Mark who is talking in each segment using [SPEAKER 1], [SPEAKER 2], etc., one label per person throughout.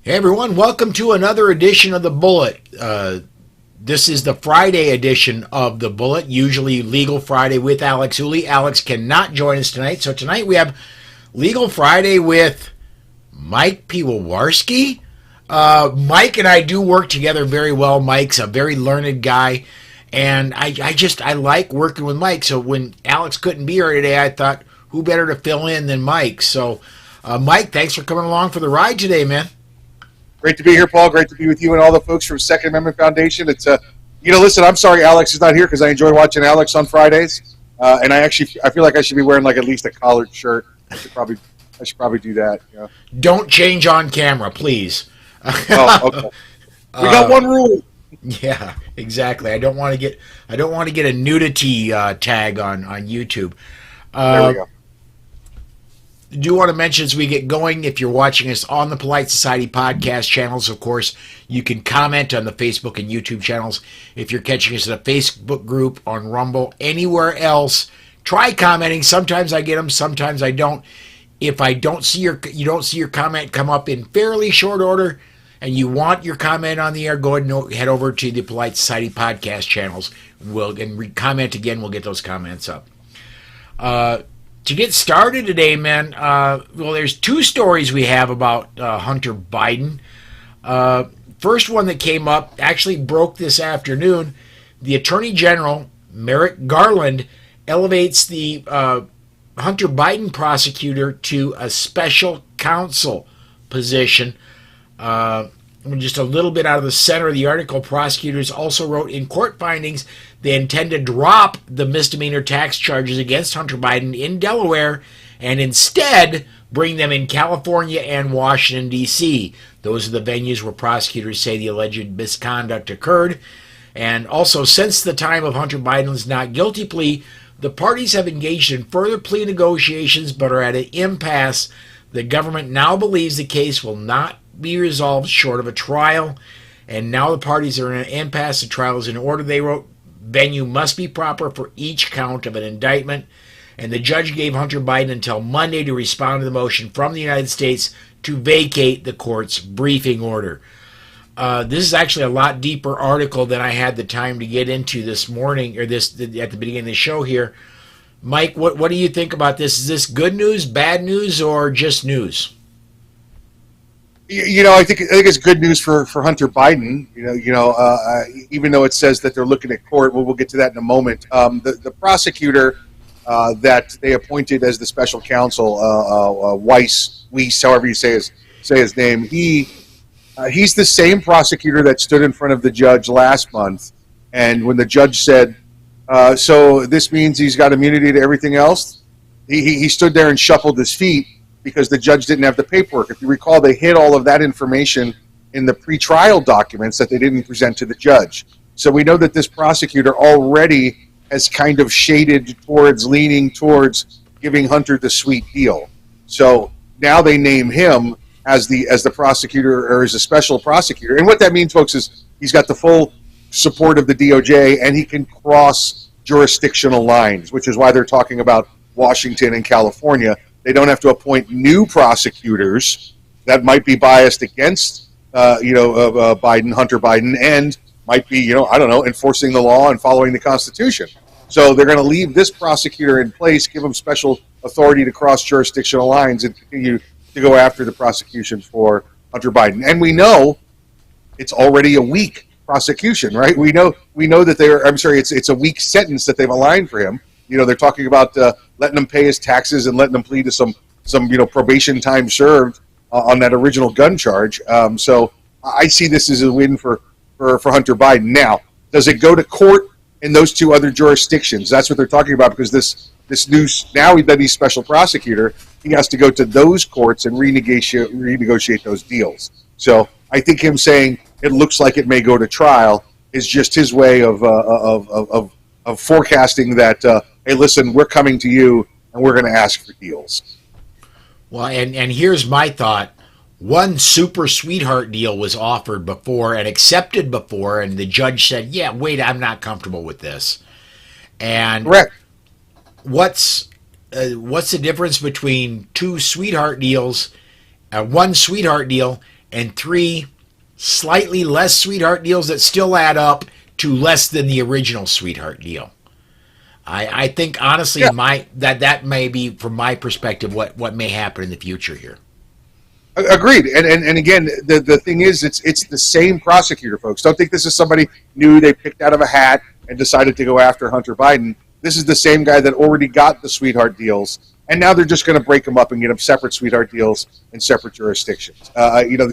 [SPEAKER 1] Hey everyone, welcome to another edition of The Bullet. This is the Friday edition of The Bullet, usually Legal Friday with Alex Hooley. Alex cannot join us tonight, so tonight we have Legal Friday with Mike Piwowarski. Mike and I do work together very well. Mike's a very learned guy, and I like working with Mike. So when Alex couldn't be here today, I thought, who better to fill in than Mike? So, Mike, thanks for coming along for the ride today, man.
[SPEAKER 2] Great to be here, Paul. Great to be with you and all the folks from Second Amendment Foundation. It's listen, I'm sorry Alex is not here because I enjoy watching Alex on Fridays, and I feel like I should be wearing like at least a collared shirt. I should probably do that. You know?
[SPEAKER 1] Don't change on camera, please.
[SPEAKER 2] Oh, okay. We got one rule.
[SPEAKER 1] Yeah, exactly. I don't want to get a nudity tag on YouTube.
[SPEAKER 2] There we go.
[SPEAKER 1] Do want to mention as we get going, if you're watching us on the Polite Society podcast channels, of course, you can comment on the Facebook and YouTube channels. If you're catching us in a Facebook group, on Rumble, anywhere else, try commenting. Sometimes I get them, sometimes I don't. If I don't see you don't see your comment come up in fairly short order, and you want your comment on the air, go ahead and head over to the Polite Society podcast channels. Comment again. We'll get those comments up. To get started today, man, there's two stories we have about Hunter Biden. First one that came up actually broke this afternoon. The Attorney General, Merrick Garland, elevates the Hunter Biden prosecutor to a special counsel position. Just a little bit out of the center of the article, prosecutors also wrote in court findings they intend to drop the misdemeanor tax charges against Hunter Biden in Delaware and instead bring them in California and Washington, D.C. Those are the venues where prosecutors say the alleged misconduct occurred. And also, since the time of Hunter Biden's not guilty plea, the parties have engaged in further plea negotiations but are at an impasse. The government now believes the case will not be resolved short of a trial, and now the parties are in an impasse. The trial is in order, they wrote. Venue must be proper for each count of an indictment, and the judge gave Hunter Biden until Monday to respond to the motion from the United States to vacate the court's briefing order. This is actually a lot deeper article than I had the time to get into this morning, or this at the beginning of the show here. Mike, what do you think about this? Is this good news, bad news, or just news?
[SPEAKER 2] I think it's good news for Hunter Biden. Even though it says that they're looking at court, we'll get to that in a moment. The prosecutor that they appointed as the special counsel, Weiss, however you say his name, he's the same prosecutor that stood in front of the judge last month, and when the judge said, "So this means he's got immunity to everything else," he stood there and shuffled his feet, because the judge didn't have the paperwork. If you recall, they hid all of that information in the pretrial documents that they didn't present to the judge. So we know that this prosecutor already has kind of leaning towards giving Hunter the sweet deal. So now they name him as the prosecutor, or as a special prosecutor. And what that means, folks, is he's got the full support of the DOJ, and he can cross jurisdictional lines, which is why they're talking about Washington and California. They don't have to appoint new prosecutors that might be biased against, Hunter Biden, and might be, enforcing the law and following the Constitution. So they're going to leave this prosecutor in place, give him special authority to cross jurisdictional lines, and continue to go after the prosecution for Hunter Biden. And we know it's already a weak prosecution, right? We know that it's a weak sentence that they've aligned for him. They're talking about letting him pay his taxes and letting him plead to some probation time served on that original gun charge. So I see this as a win for Hunter Biden. Now, does it go to court in those two other jurisdictions? That's what they're talking about, because this now that he's special prosecutor, he has to go to those courts and renegotiate those deals. So I think him saying it looks like it may go to trial is just his way of forecasting that, hey, listen, we're coming to you and we're going to ask for deals.
[SPEAKER 1] Well, and here's my thought. One super sweetheart deal was offered before and accepted before, and the judge said, yeah, wait, I'm not comfortable with this. And
[SPEAKER 2] correct.
[SPEAKER 1] What's the difference between two sweetheart deals, one sweetheart deal, and 3 slightly less sweetheart deals that still add up to less than the original sweetheart deal. I think honestly, that may be, from my perspective, what may happen in the future here.
[SPEAKER 2] Agreed. And again, the thing is, it's the same prosecutor, folks. Don't think this is somebody new they picked out of a hat and decided to go after Hunter Biden. This is the same guy that already got the sweetheart deals, and now they're just going to break them up and get them separate sweetheart deals in separate jurisdictions.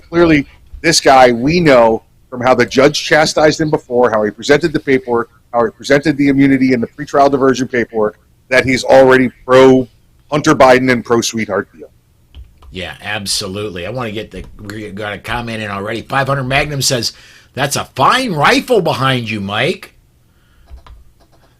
[SPEAKER 2] Clearly, this guy, we know from how the judge chastised him before, how he presented the paperwork, how he presented the immunity and the pretrial diversion paperwork, that he's already pro Hunter Biden and pro sweetheart deal.
[SPEAKER 1] Yeah, absolutely. I want to we got a comment in already. 500 Magnum says, that's a fine rifle behind you, Mike.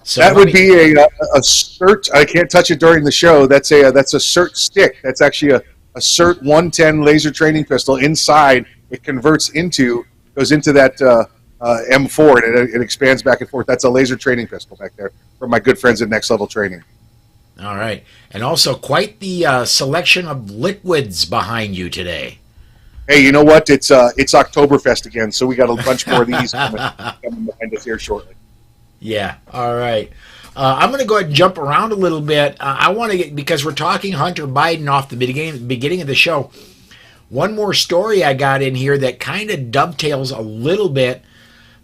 [SPEAKER 1] So
[SPEAKER 2] that would be a CERT. I can't touch it during the show. That's a CERT stick. That's actually a CERT 110 laser training pistol. Inside, it goes into that M4, and it expands back and forth. That's a laser training pistol back there from my good friends at Next Level Training.
[SPEAKER 1] All right. And also quite the selection of liquids behind you today.
[SPEAKER 2] Hey, you know what? It's Oktoberfest again, so we got a bunch more of these coming behind us here shortly.
[SPEAKER 1] Yeah. All right. I'm going to go ahead and jump around a little bit. I want to because we're talking Hunter Biden off the beginning of the show. One more story I got in here that kind of dovetails a little bit.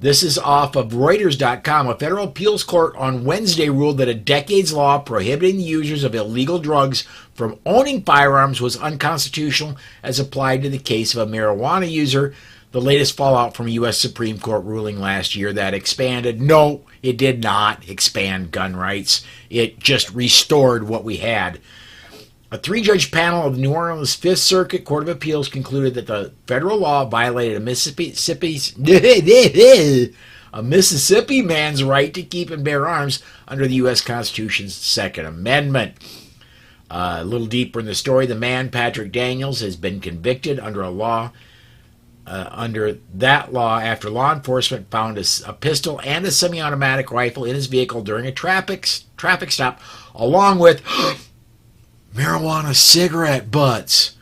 [SPEAKER 1] This is off of Reuters.com. A federal appeals court on Wednesday ruled that a decades law prohibiting the users of illegal drugs from owning firearms was unconstitutional as applied to the case of a marijuana user, the latest fallout from a U.S. Supreme Court ruling last year that expanded. No, it did not expand gun rights. It just restored what we had. A 3-judge panel of the New Orleans Fifth Circuit Court of Appeals concluded that the federal law violated a Mississippi man's right to keep and bear arms under the U.S. Constitution's Second Amendment. A little deeper in the story, the man, Patrick Daniels, has been convicted under that law after law enforcement found a pistol and a semi-automatic rifle in his vehicle during a traffic stop, along with marijuana cigarette butts.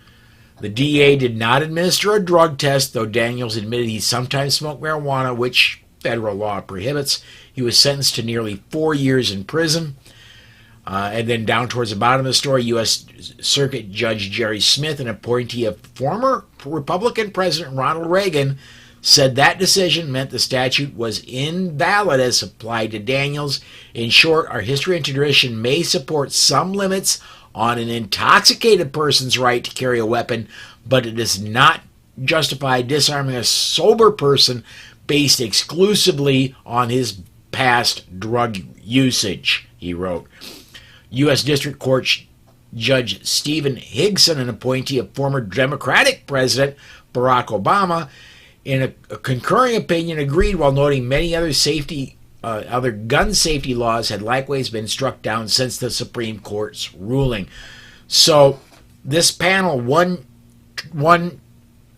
[SPEAKER 1] The DA did not administer a drug test, though Daniels admitted he sometimes smoked marijuana, which federal law prohibits. He was sentenced to nearly 4 years in prison. And then down towards the bottom of the story, U.S. Circuit Judge Jerry Smith, an appointee of former Republican President Ronald Reagan, said that decision meant the statute was invalid as applied to Daniels. In short, our history and tradition may support some limits on an intoxicated person's right to carry a weapon, but it does not justify disarming a sober person based exclusively on his past drug usage, he wrote. U.S. District Court Judge Stephen Higson, an appointee of former Democratic President Barack Obama, in a concurring opinion agreed, while noting many other gun safety laws had likewise been struck down since the Supreme Court's ruling. So this panel, one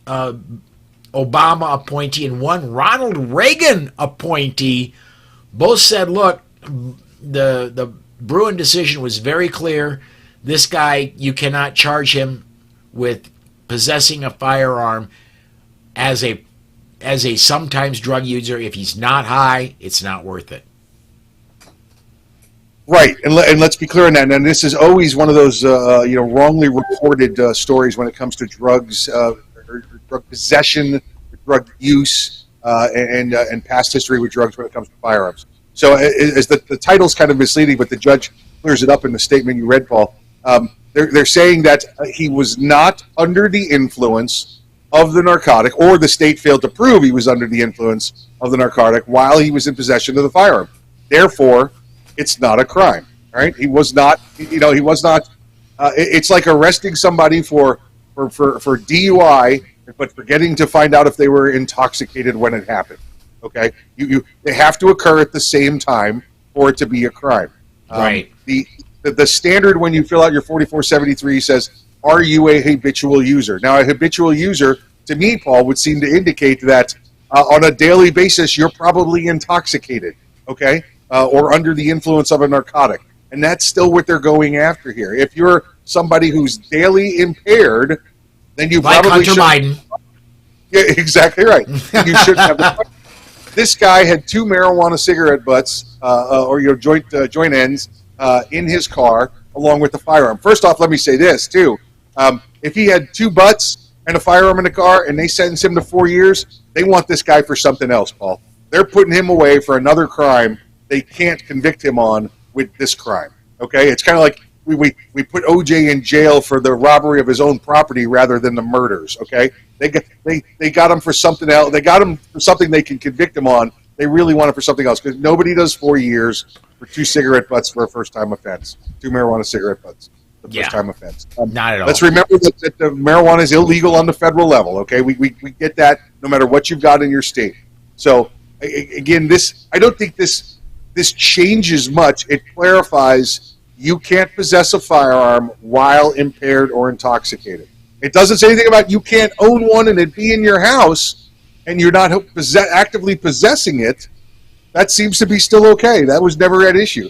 [SPEAKER 1] Obama appointee and one Ronald Reagan appointee, both said, look, the Bruin decision was very clear. This guy, you cannot charge him with possessing a firearm as a sometimes drug user. If he's not high, it's not worth it.
[SPEAKER 2] Right, and let's be clear on that. And this is always one of those wrongly reported stories when it comes to drugs, or drug possession, or drug use, and past history with drugs when it comes to firearms. So as the title's kind of misleading, but the judge clears it up in the statement you read, Paul. They're saying that he was not under the influence of the narcotic, or the state failed to prove he was under the influence of the narcotic while he was in possession of the firearm. Therefore, it's not a crime, right? He was not, he was not, it's like arresting somebody for DUI, but forgetting to find out if they were intoxicated when it happened, okay? They have to occur at the same time for it to be a crime.
[SPEAKER 1] Right.
[SPEAKER 2] The standard when you fill out your 4473 says, are you a habitual user? Now, a habitual user, to me, Paul, would seem to indicate that on a daily basis, you're probably intoxicated, okay, or under the influence of a narcotic. And that's still what they're going after here. If you're somebody who's daily impaired, then you
[SPEAKER 1] like
[SPEAKER 2] probably
[SPEAKER 1] Hunter Biden.
[SPEAKER 2] Yeah, exactly right. You shouldn't have the. This guy had 2 marijuana cigarette butts, or joint ends, in his car, along with the firearm. First off, let me say this too: if he had 2 butts and a firearm in the car, and they sentence him to 4 years, they want this guy for something else, Paul. They're putting him away for another crime they can't convict him on with this crime. Okay, it's kind of like we put OJ in jail for the robbery of his own property rather than the murders. Okay, they got him for something else. They got him for something they can convict him on. They really want it for something else because nobody does 4 years for 2 cigarette butts for a first-time offense. 2 marijuana cigarette butts, the first-time offense.
[SPEAKER 1] Not at all.
[SPEAKER 2] Let's remember that the marijuana is illegal on the federal level. Okay, we get that no matter what you've got in your state. So again, I don't think this changes much. It clarifies you can't possess a firearm while impaired or intoxicated. It doesn't say anything about you can't own one and it be in your house and you're not actively possessing it. That seems to be still okay. That was never at issue.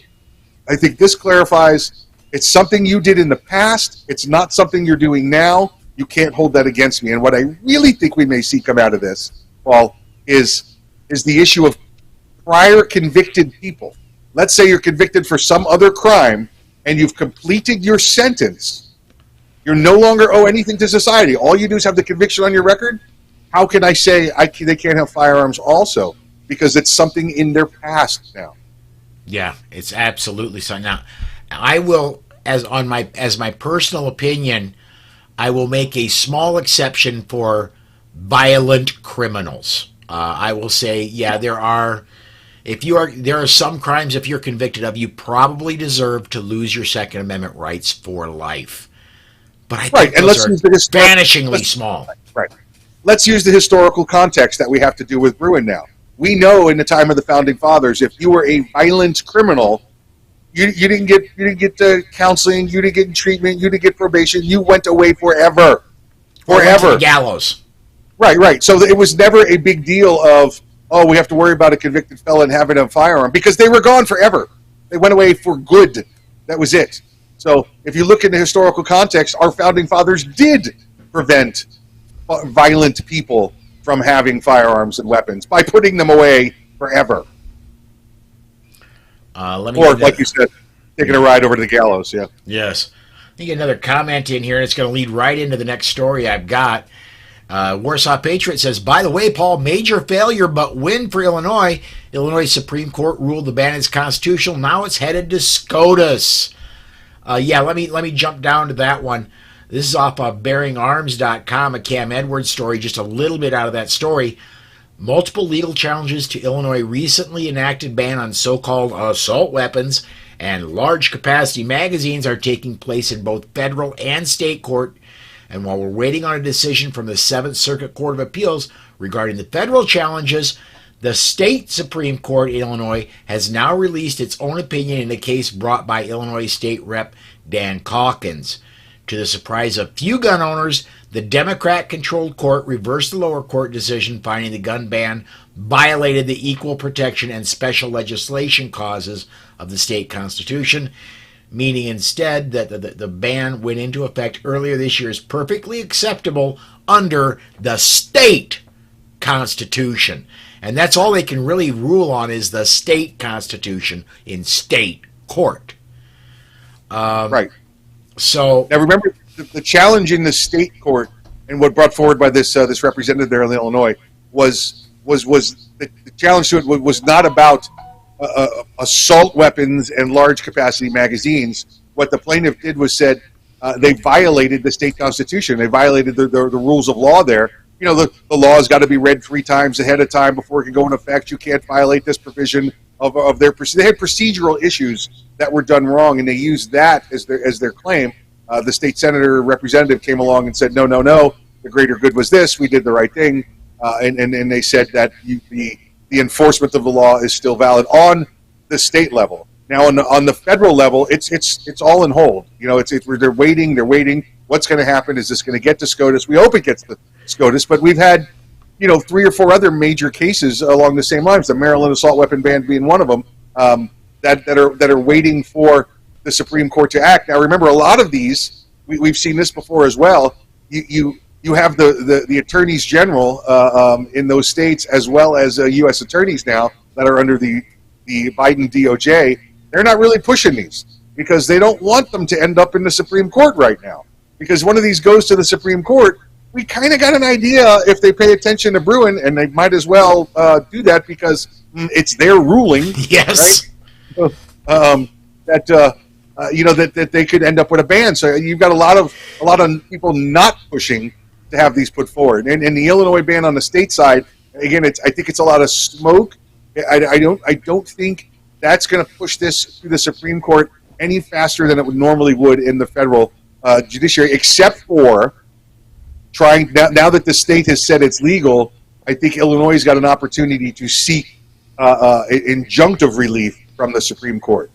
[SPEAKER 2] I think this clarifies it's something you did in the past. It's not something you're doing now. You can't hold that against me. And what I really think we may see come out of this, Paul, is the issue of prior convicted people. Let's say you're convicted for some other crime and you've completed your sentence. You no longer owe anything to society. All you do is have the conviction on your record. How can I say they can't have firearms also? Because it's something in their past now.
[SPEAKER 1] Yeah, it's absolutely so. Now, I will, as my personal opinion, I will make a small exception for violent criminals. I will say, yeah, there are some crimes, if you're convicted of, you probably deserve to lose your Second Amendment rights for life. But I think those are vanishingly small.
[SPEAKER 2] Right. Let's use the historical context that we have to do with Bruin now. We know in the time of the Founding Fathers, if you were a violent criminal, you didn't get counseling, you didn't get treatment, you didn't get probation, you went away forever.
[SPEAKER 1] Forever. To the gallows.
[SPEAKER 2] Right. So it was never a big deal of, oh, we have to worry about a convicted felon having a firearm, because they were gone forever. They went away for good. That was it. So if you look in the historical context, our Founding Fathers did prevent violent people from having firearms and weapons by putting them away forever. Like you said, taking a ride over to the gallows, yeah.
[SPEAKER 1] Yes. I think another comment in here, and it's going to lead right into the next story I've got. Warsaw Patriot says, by the way, Paul, major failure but win for Illinois. Illinois Supreme Court ruled the ban is constitutional. Now it's headed to SCOTUS. Let me jump down to that one. This is off of BearingArms.com, a Cam Edwards story, just a little bit out of that story. Multiple legal challenges to Illinois' recently enacted ban on so-called assault weapons and large-capacity magazines are taking place in both federal and state court. And while we're waiting on a decision from the 7th Circuit Court of Appeals regarding the federal challenges, the state Supreme Court in Illinois has now released its own opinion in a case brought by Illinois State Rep. Dan Calkins. To the surprise of few gun owners, the Democrat-controlled court reversed the lower court decision finding the gun ban violated the equal protection and special legislation clauses of the state constitution, meaning instead that the ban went into effect earlier this year is perfectly acceptable under the state constitution. And that's all they can really rule on is the state constitution in state court.
[SPEAKER 2] Right.
[SPEAKER 1] So
[SPEAKER 2] now remember, the challenge in the state court and what brought forward by this representative there in Illinois was the challenge to it was not about assault weapons and large capacity magazines. What the plaintiff did was said they violated the state constitution. They violated the rules of law there. You know, the law has got to be read 3 times ahead of time before it can go into effect. You can't violate this provision of their. They had procedural issues that were done wrong, and they used that as their claim. The state senator representative came along and said, no. The greater good was this. We did the right thing, and they said that the enforcement of the law is still valid on the state level. Now on the federal level, it's all in hold. You know, they're waiting. What's going to happen? Is this going to get to SCOTUS? We hope it gets to SCOTUS, but we've had 3 or 4 other major cases along the same lines. The Maryland assault weapon ban being one of them that are waiting for the Supreme Court to act. Now, remember, a lot of these we've seen this before as well. You you have the attorneys general in those states, as well as U.S. attorneys now that are under the Biden DOJ. They're not really pushing these because they don't want them to end up in the Supreme Court right now. Because one of these goes to the Supreme Court, we kind of got an idea if they pay attention to Bruin, and they might as well do that because it's their ruling.
[SPEAKER 1] Yes.
[SPEAKER 2] Right? That they could end up with a ban. So you've got a lot of people not pushing to have these put forward. And the Illinois ban on the state side, again, I think it's a lot of smoke. I don't think that's going to push this through the Supreme Court any faster than it normally would in the federal judiciary, except for trying now that the state has said it's legal. I think Illinois has got an opportunity to seek injunctive relief from the Supreme Court.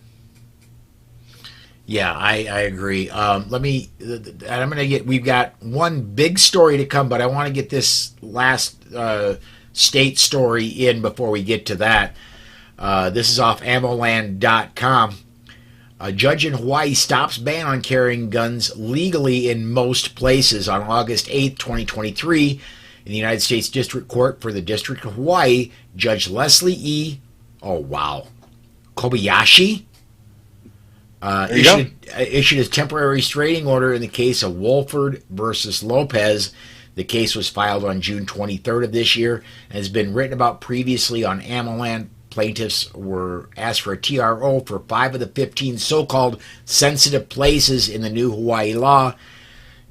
[SPEAKER 1] Yeah, I agree. We've got one big story to come, but I want to get this last state story in before we get to that. This is off ammoland.com. A judge in Hawaii stops ban on carrying guns legally in most places. On August 8th, 2023, in the United States District Court for the District of Hawaii, Judge Leslie Kobayashi issued a temporary restraining order in the case of Wolford versus Lopez. The case was filed on June 23rd of this year and has been written about previously on Ammoland. Plaintiffs were asked for a TRO for 5 of the 15 so-called sensitive places in the new Hawaii law.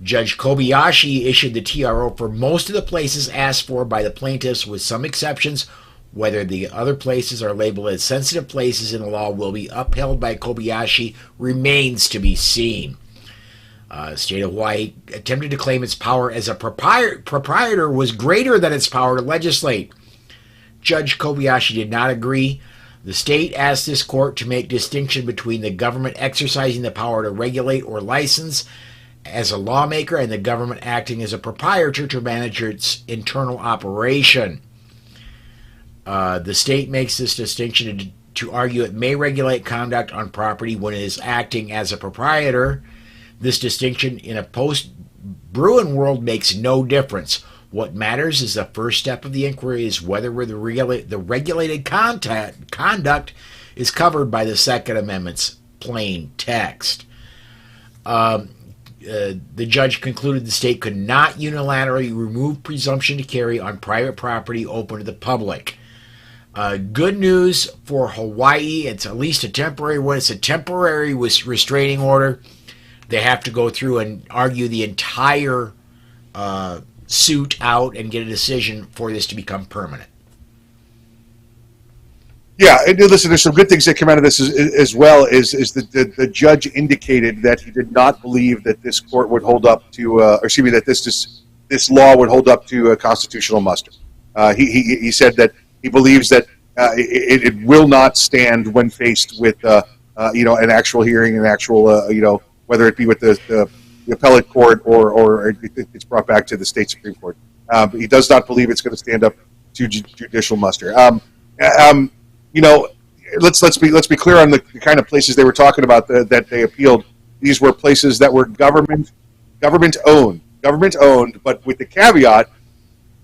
[SPEAKER 1] Judge Kobayashi issued the TRO for most of the places asked for by the plaintiffs, with some exceptions. Whether the other places are labeled as sensitive places in the law will be upheld by Kobayashi remains to be seen. The state of Hawaii attempted to claim its power as a proprietor was greater than its power to legislate. Judge Kobayashi did not agree. The state asked this court to make distinction between the government exercising the power to regulate or license as a lawmaker and the government acting as a proprietor to manage its internal operation. The state makes this distinction to argue it may regulate conduct on property when it is acting as a proprietor. This distinction in a post-Bruin world makes no difference. What matters is the first step of the inquiry is whether the regulated conduct is covered by the Second Amendment's plain text. The judge concluded the state could not unilaterally remove presumption to carry on private property open to the public. Good news for Hawaii. It's at least a temporary one. It's a temporary restraining order. They have to go through and argue the entire suit out and get a decision for this to become permanent.
[SPEAKER 2] Yeah, and listen, there's some good things that come out of this as well. Is the judge indicated that he did not believe that this court would hold up to, that this law would hold up to a constitutional muster. He said that he believes that it will not stand when faced with an actual hearing, an actual whether it be with the appellate court or it's brought back to the state Supreme Court. But he does not believe it's going to stand up to judicial muster. Let's be clear on the kind of places they were talking about that they appealed. These were places that were government owned, but with the caveat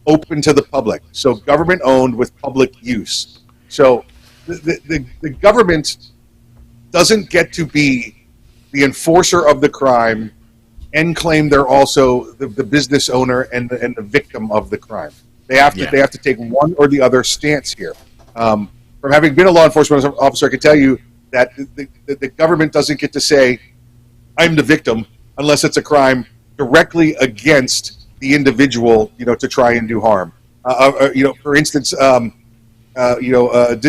[SPEAKER 2] open to the public. So government owned with public use. So the government doesn't get to be the enforcer of the crime and claim they're also the business owner and the victim of the crime. They have to take one or the other stance here. From having been a law enforcement officer, I can tell you that the government doesn't get to say, I'm the victim, unless it's a crime directly against the individual, to try and do harm. For instance,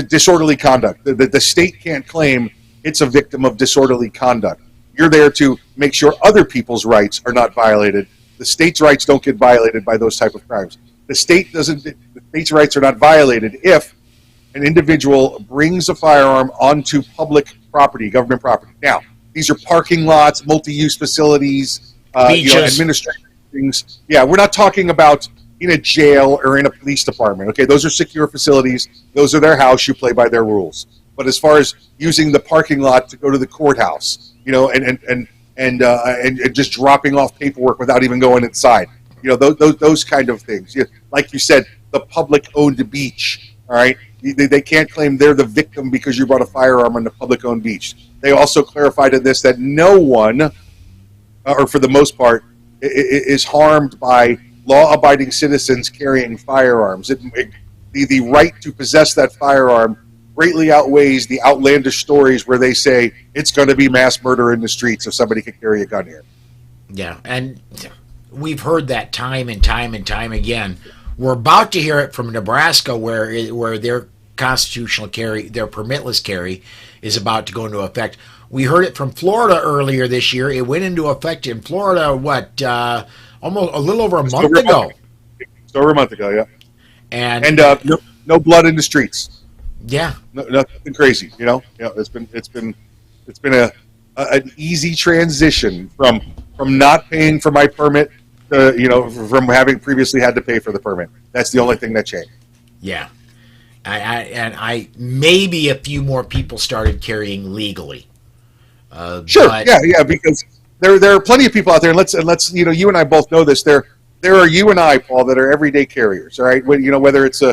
[SPEAKER 2] disorderly conduct. The state can't claim it's a victim of disorderly conduct. You're there to make sure other people's rights are not violated. The state's rights don't get violated by those type of crimes. The state's rights are not violated if an individual brings a firearm onto public property, government property. Now, these are parking lots, multi-use facilities, administrative things. Yeah, we're not talking about in a jail or in a police department. Okay, those are secure facilities. Those are their house. You play by their rules. But as far as using the parking lot to go to the courthouse, and just dropping off paperwork without even going inside, those kind of things. Like you said, the public-owned beach. All right, they can't claim they're the victim because you brought a firearm on the public-owned beach. They also clarified in this that no one, or for the most part, is harmed by law-abiding citizens carrying firearms. The right to possess that firearm greatly outweighs the outlandish stories where they say it's going to be mass murder in the streets if somebody can carry a gun here.
[SPEAKER 1] Yeah, and we've heard that time and time and time again. We're about to hear it from Nebraska, where their constitutional carry, their permitless carry, is about to go into effect. We heard it from Florida earlier this year. It went into effect in Florida, almost a little over a month ago.
[SPEAKER 2] Just over a month ago, yeah.
[SPEAKER 1] And
[SPEAKER 2] no blood in the streets.
[SPEAKER 1] Yeah,
[SPEAKER 2] nothing crazy. It's been an easy transition from not paying for my permit to, from having previously had to pay for the permit. That's the only thing that changed.
[SPEAKER 1] Yeah, I maybe a few more people started carrying legally.
[SPEAKER 2] Sure, yeah, because there are plenty of people out there, and let's you and I both know this. There are you and I, Paul, that are everyday carriers. All right, whether it's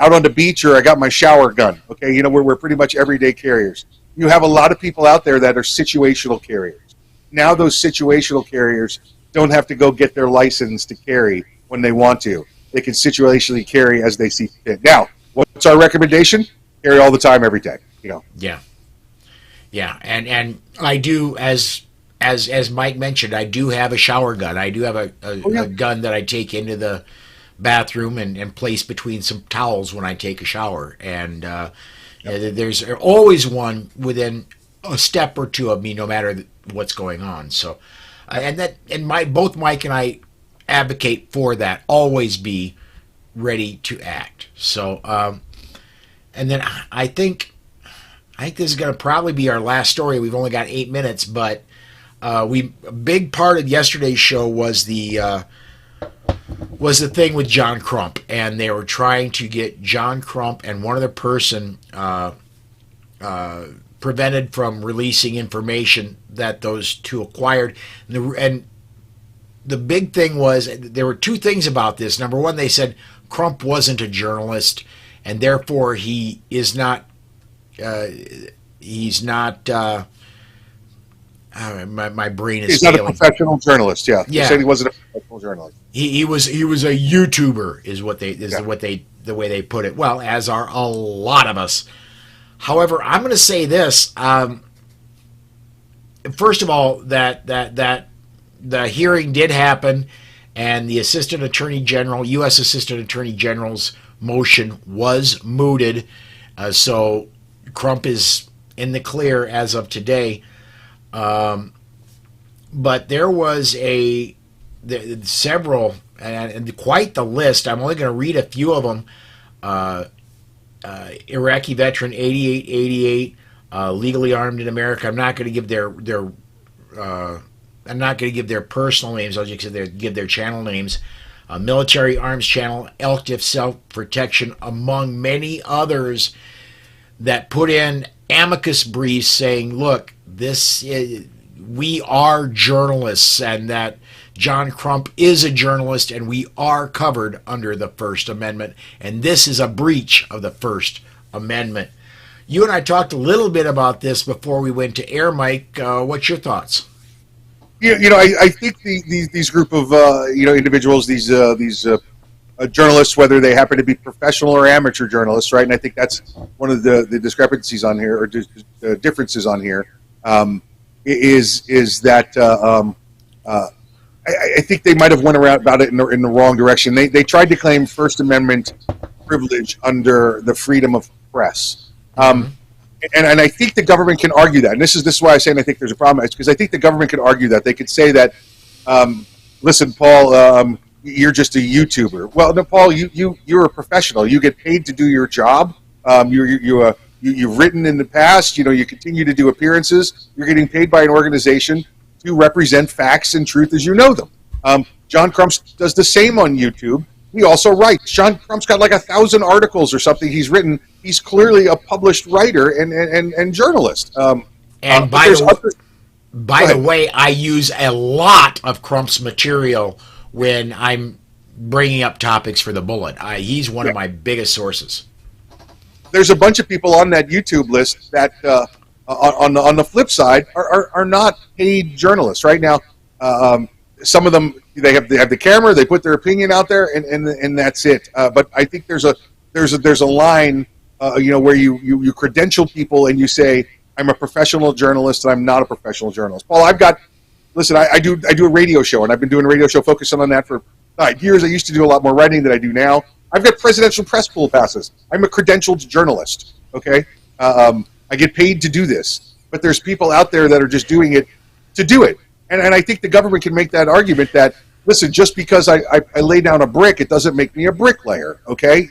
[SPEAKER 2] out on the beach or I got my shower gun. Okay, we're pretty much everyday carriers. You have a lot of people out there that are situational carriers. Now those situational carriers don't have to go get their license to carry when they want to. They can situationally carry as they see fit. Now, what's our recommendation? Carry all the time, every day.
[SPEAKER 1] Yeah, and I do, as Mike mentioned, I do have a shower gun. I do have a gun that I take into the bathroom and place between some towels when I take a shower. And there's always one within a step or two of me, no matter what's going on. So, both Mike and I advocate for that. Always be ready to act. So, and then I think this is going to probably be our last story. We've only got 8 minutes, but a big part of yesterday's show was the thing with John Crump, and they were trying to get John Crump and one other person prevented from releasing information that those two acquired. And the big thing was, there were two things about this. Number one, they said Crump wasn't a journalist, and therefore he is not. He's not. My brain is.
[SPEAKER 2] He's
[SPEAKER 1] failing.
[SPEAKER 2] not a professional journalist. Yeah. They said he wasn't a professional journalist.
[SPEAKER 1] He was a YouTuber, is the way they put it. Well, as are a lot of us. However, I'm going to say this. First of all, that the hearing did happen, and the Assistant Attorney General, U.S. Assistant Attorney General's motion was mooted. So Crump is in the clear as of today. But there was several, and quite the list. I'm only going to read a few of them. Iraqi veteran 8888, legally armed in America. I'm not going to give their personal names. I'll just give their channel names. Military Arms Channel, Elktiff Self-Protection, among many others that put in amicus briefs saying, look, we are journalists, and that John Crump is a journalist, and we are covered under the First Amendment, and this is a breach of the First Amendment. You and I talked a little bit about this before we went to air, Mike. What's your thoughts?
[SPEAKER 2] I think these group of individuals, these journalists, whether they happen to be professional or amateur journalists, right? And I think that's one of the discrepancies on here, or differences on here, is that I think they might have went around about it in the wrong direction. They tried to claim First Amendment privilege under the freedom of press. And I think the government can argue that. And this is why I'm saying I think there's a problem. It's because I think the government could argue that. They could say that, listen, Paul, you're just a YouTuber. Well, no, Paul, you're a professional. You get paid to do your job. You've written in the past. You continue to do appearances. You're getting paid by an organization to represent facts and truth as you know them. John Crump does the same on YouTube. He also writes. John Crump's got like 1,000 articles or something he's written. He's clearly a published writer and journalist.
[SPEAKER 1] And by the way, I use a lot of Crump's material when I'm bringing up topics for the Bullet. He's one of my biggest sources.
[SPEAKER 2] There's a bunch of people on that YouTube list that, on the flip side, are not paid journalists right now. Some of them they have the camera, they put their opinion out there, and that's it. But I think there's a line, where you credential people and you say, I'm a professional journalist and I'm not a professional journalist. Paul, I do a radio show, and I've been doing a radio show focusing on that for 5 years. I used to do a lot more writing than I do now. I've got presidential press pool passes. I'm a credentialed journalist. Okay, I get paid to do this, but there's people out there that are just doing it to do it, and I think the government can make that argument that, listen, just because I lay down a brick, it doesn't make me a bricklayer. Okay,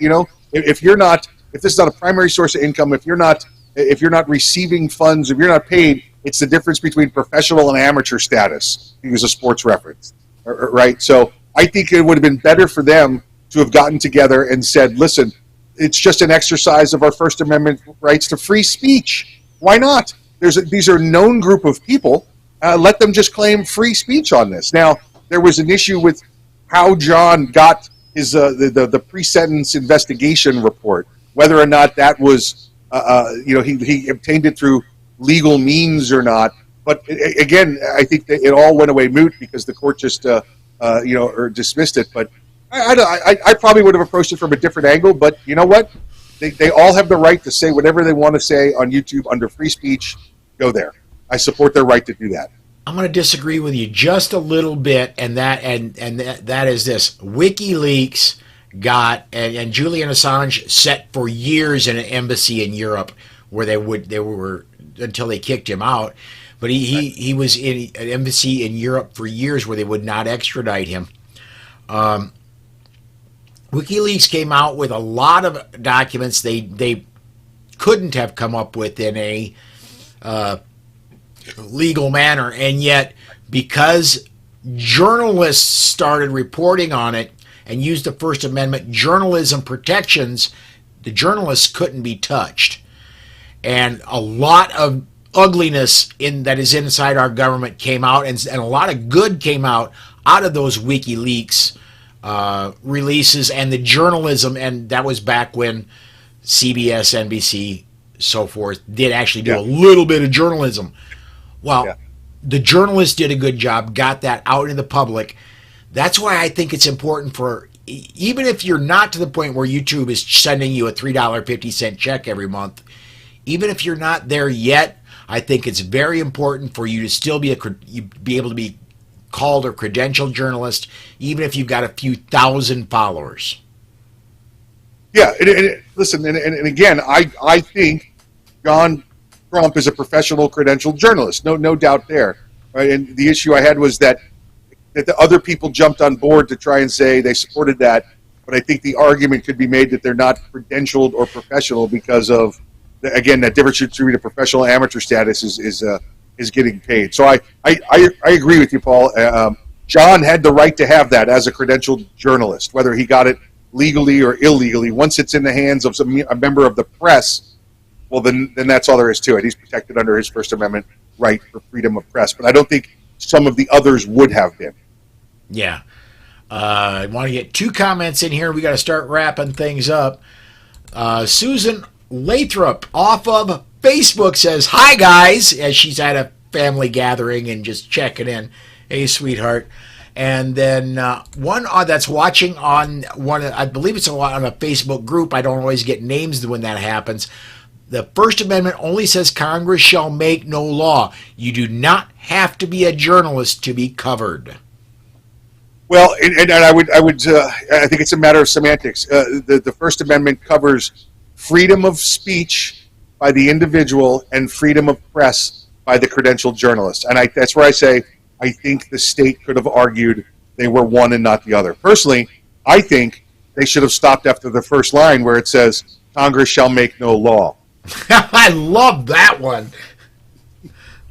[SPEAKER 2] if this is not a primary source of income, if you're not receiving funds, if you're not paid, it's the difference between professional and amateur status. To use a sports reference, right? So I think it would have been better for them to have gotten together and said, listen, it's just an exercise of our First Amendment rights to free speech. Why not? These are a known group of people. Let them just claim free speech on this. Now, there was an issue with how John got his the pre-sentence investigation report, whether or not that was he obtained it through legal means or not. But again, I think that it all went away moot because the court just or dismissed it. But I probably would have approached it from a different angle. But you know what? They all have the right to say whatever they want to say on YouTube under free speech. Go there. I support their right to do that.
[SPEAKER 1] I'm going to disagree with you just a little bit, and that is this: WikiLeaks got and Julian Assange sat for years in an embassy in Europe where they were until they kicked him out. But he was in an embassy in Europe for years where they would not extradite him. WikiLeaks came out with a lot of documents they couldn't have come up with in a legal manner, and yet because journalists started reporting on it and used the First Amendment journalism protections, the journalists couldn't be touched. And a lot of ugliness that is inside our government came out, and a lot of good came out of those WikiLeaks releases and the journalism, and that was back when CBS, NBC, so forth did actually do a little bit of journalism. Well, the journalists did a good job, got that out in the public. That's why I think it's important for, even if you're not to the point where YouTube is sending you a $3.50 check every month, even if you're not there yet, I think it's very important for you to still be able to be called a credentialed journalist, even if you've got a few thousand followers.
[SPEAKER 2] Yeah, listen, and again, I think John Trump is a professional credentialed journalist, no doubt there. Right? And the issue I had was that the other people jumped on board to try and say they supported that, but I think the argument could be made that they're not credentialed or professional because of, again, that difference between a professional and amateur status is getting paid. So I agree with you, Paul. John had the right to have that as a credentialed journalist, whether he got it legally or illegally. Once it's in the hands of a member of the press, well, then that's all there is to it. He's protected under his First Amendment right for freedom of press. But I don't think some of the others would have been.
[SPEAKER 1] Yeah. I want to get 2 comments in here. We got to start wrapping things up. Susan Lathrop off of Facebook says, "Hi, guys," as she's at a family gathering and just checking in. Hey, sweetheart. And then one that's watching on I believe it's on a Facebook group. I don't always get names when that happens. The First Amendment only says Congress shall make no law. You do not have to be a journalist to be covered.
[SPEAKER 2] Well, and I think it's a matter of semantics. The First Amendment covers freedom of speech by the individual and freedom of press by the credentialed journalist. And that's where I say I think the state could have argued they were one and not the other. Personally, I think they should have stopped after the first line where it says Congress shall make no law.
[SPEAKER 1] I love that one.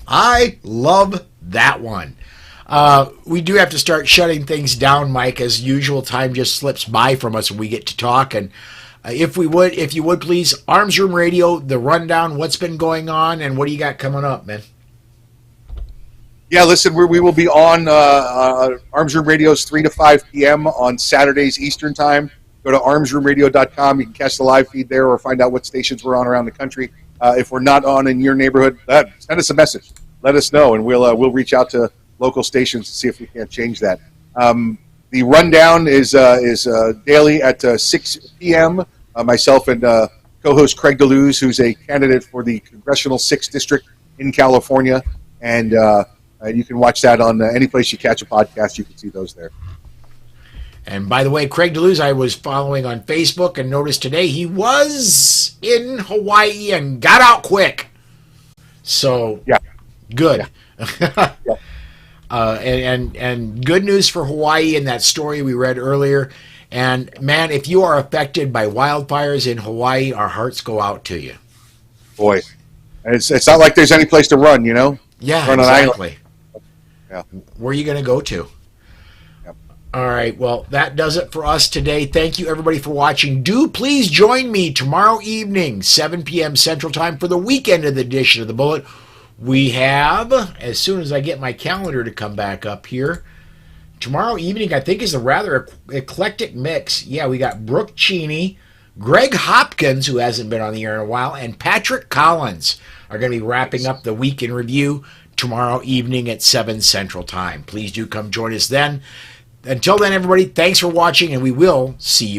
[SPEAKER 1] I love that one. We do have to start shutting things down, Mike. As usual, time just slips by from us when we get to talk. And if you would please, Arms Room Radio, the rundown, what's been going on, and what do you got coming up, man?
[SPEAKER 2] Yeah, listen, we will be on Arms Room Radio's 3 to 5 p.m. on Saturdays Eastern Time. Go to armsroomradio.com. You can catch the live feed there or find out what stations we're on around the country. If we're not on in your neighborhood, send us a message. Let us know, and we'll reach out to local stations to see if we can't change that. The rundown is daily at 6 p.m. Myself and co-host Craig DeLuz, who's a candidate for the Congressional 6th District in California, and you can watch that on any place you catch a podcast. You can see those there.
[SPEAKER 1] And by the way, Craig DeLuz, I was following on Facebook and noticed today he was in Hawaii and got out quick. So,
[SPEAKER 2] yeah,
[SPEAKER 1] good.
[SPEAKER 2] Yeah. Yeah.
[SPEAKER 1] And good news for Hawaii in that story we read earlier. And man, if you are affected by wildfires in Hawaii, our hearts go out to you.
[SPEAKER 2] Boy, it's not like there's any place to run, you know?
[SPEAKER 1] Yeah,
[SPEAKER 2] run
[SPEAKER 1] exactly.
[SPEAKER 2] Yeah.
[SPEAKER 1] Where are you going to go to?
[SPEAKER 2] Yep.
[SPEAKER 1] All right, well, that does it for us today. Thank you, everybody, for watching. Do please join me tomorrow evening, 7 p.m. Central Time, for the weekend edition of The Bullet. We have, as soon as I get my calendar to come back up here, tomorrow evening, I think, is a rather eclectic mix. Yeah, we got Brooke Cheney, Greg Hopkins, who hasn't been on the air in a while, and Patrick Collins are going to be wrapping up the week in review tomorrow evening at 7 Central Time. Please do come join us then. Until then, everybody, thanks for watching, and we will see you